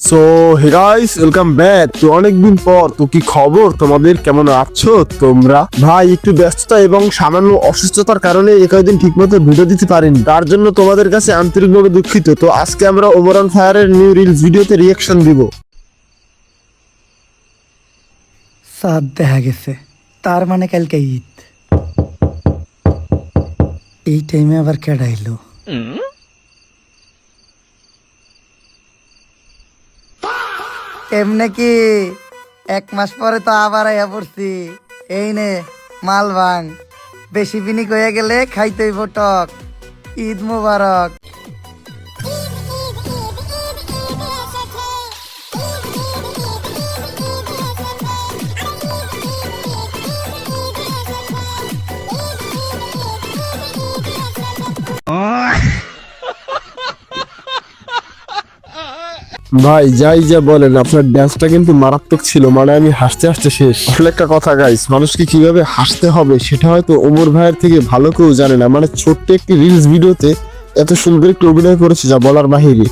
So hey guys, welcome back. তো অনেকদিন পর, তো কি খবর তোমাদের, কেমন আছো তোমরা? ভাই একটু ব্যস্ততা এবং সামান্য অসুস্থতার কারণে কয়েকদিন ঠিকমতো ভিডিও দিতে পারিনি, তার জন্য তোমাদের কাছে আন্তরিকভাবে দুঃখিত। তো আজকে আমরা ওমর অন ফায়ারের নিউ রিলস ভিডিওতে রিয়াকশন দিব। চাঁদ দেখা গেছে, তার মানে কালকে ঈদ। এই টাইমে আবার কেডা এলো? এমনি কি 1 মাস পরে তো আবার আয়া পড়ছি। এই নে মাল ভাঙ, বেশি বিনিক হয়ে গেলে খাইতেই বটক। ঈদ মুবারক। ভাই যাই যা বলেন, আপনার ড্যান্সটা কিন্তু মারাত্মক ছিল, মানে আমি হাসতে হাসতে শেষ। আসলে একটা কথা গাইস, মানুষকে কিভাবে হাসতে হবে সেটা হয়তো ওমর ভাইয়ের থেকে ভালো কেউ জানে না। মানে ছোট্ট একটি রিলস ভিডিওতে এত সুন্দর একটি অভিনয় করেছে যা বলার বাহিরে।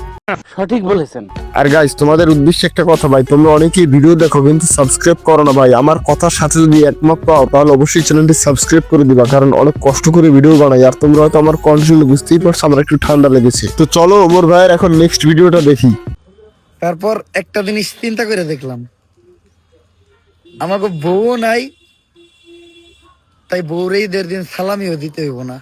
সঠিক বলেছেন। আর গাইস, তোমাদের উদ্দেশ্যে একটা কথা ভাই, তোমরা অনেকেই ভিডিও দেখো কিন্তু সাবস্ক্রাইব করো না ভাই। আমার কথার সাথে যদি একমত পাও তাহলে অবশ্যই চ্যানেলটি সাবস্ক্রাইব করে দিবা, কারণ অনেক কষ্ট করে ভিডিও বানাই। আর তোমরা হয়তো আমার কন্টেন্ট বুঝতেই পারছো, আমার একটু ঠান্ডা লেগেছে। তো চলো ওমর ভাইয়ের এখন নেক্সট ভিডিওটা দেখি। তারপর একটা জিনিস চিন্তা করে দেখলাম, আমাকে বউ নাই, তাই বউরেই 1.5 দিন সালামিও দিতে হইব না।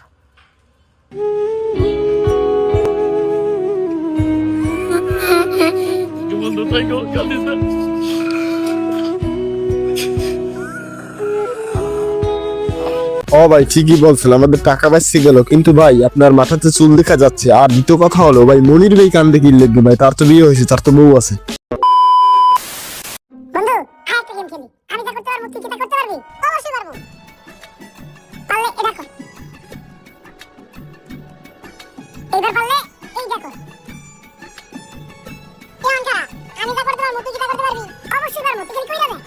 ও ভাই ঠিকই বলছিল, আমাদের টাকা বাঁচতে গেল, কিন্তু ভাই আপনার মাথাতে চুল দেখা যাচ্ছে। আর দ্বিতীয় কথা হলো ভাই, মনির ভাই কান্দে কি লিখবে ভাই, তার তো বিয়ে হয়েছে, তার তো বউ আছে। বন্ধু আরেকটা গেম খেলি। আমি যা করতে পারবো তুই কি তা করতে পারবি? অবশ্যই পারবো। পারলে এটা কর, এইবার পারলে এইটা কর। কেমন করা? আমি যা করতে পারবো তুই কি তা করতে পারবি? অবশ্যই পারবো। তুই খালি কইরা দে।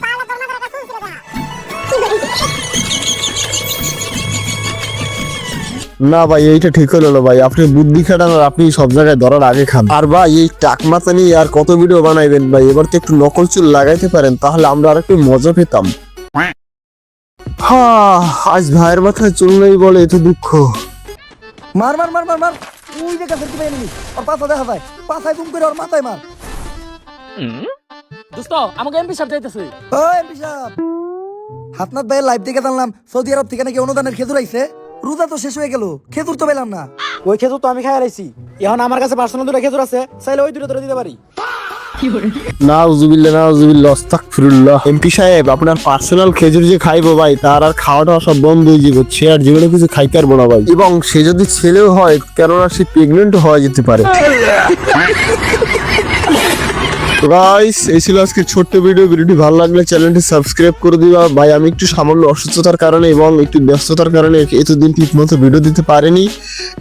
পারলে তোর মাথার একটা চুল ছিল দেখা। না ভাই এইটা ঠিক হলো না ভাই, আপনি বুদ্ধি খাটান আর আপনি সব জায়গায় ধরার আগে খান। আর ভাই এই টাকমাতা নিয়ে আর কত ভিডিও বানাইবেন ভাই, এবার তো একটু নকল চুল লাগাইতে পারেন, তাহলে আমরা আর একটু মজা পেতাম। আজ ভাইয়ের মাথায় চুল নেই বলে এত দুঃখ। মার মার মার মার মার, ওই যে কাছে কি পাইনি, ওর পাছা দেখা যায়, পাছায় গুম করে ওর মাথায় মার। দোস্ত আমাকে এমপি সাহেব যাইতেছে। ও এমপি সাহেব, হাতনাথ ভাইয়ের লাইভ দেখে জানলাম সৌদি আরব থেকে নাকি অনুদানের খেজুর আইছে। রোজা তো শেষ হয়ে গেল, খেজুর তো পেলাম না। ওই খেজুর তো আমি খাই রাইছি, এখন আমার কাছে পার্সোনাল 2টা খেজুর আছে, চাইলে ওই 2টা ধরে দিতে পারি। নাউজুবিল্লাহ নাউজুবিল্লাহ আস্তাগফিরুল্লাহ। এমপি সাহেব আপনার পার্সোনাল খেজুর যে খাইবো ভাই, তার আর খাওয়াটা সব বন্ধ হয়ে যাবে, সে আর জীবনে কিছু খাইতে পারবো না ভাই। এবং সে যদি ছেলেও হয়, কেননা সে প্রেগনেন্ট হওয়া যেতে পারে। তো গাইস এই ছিল আজকে ছোট্ট ভিডিওটি ভালো লাগলে চ্যানেলটি সাবস্ক্রাইব করে দিবা ভাই। আমি একটু সামান্য অসুস্থতার কারণে এবং একটু ব্যস্ততার কারণে এতদিন ঠিক মতো ভিডিও দিতে পারিনি।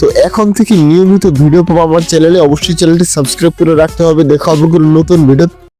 তো এখন থেকে নিয়মিত ভিডিও পাবো আমার চ্যানেলে, অবশ্যই চ্যানেলটি সাবস্ক্রাইব করে রাখতে হবে। দেখা হবে কোনো নতুন ভিডিও।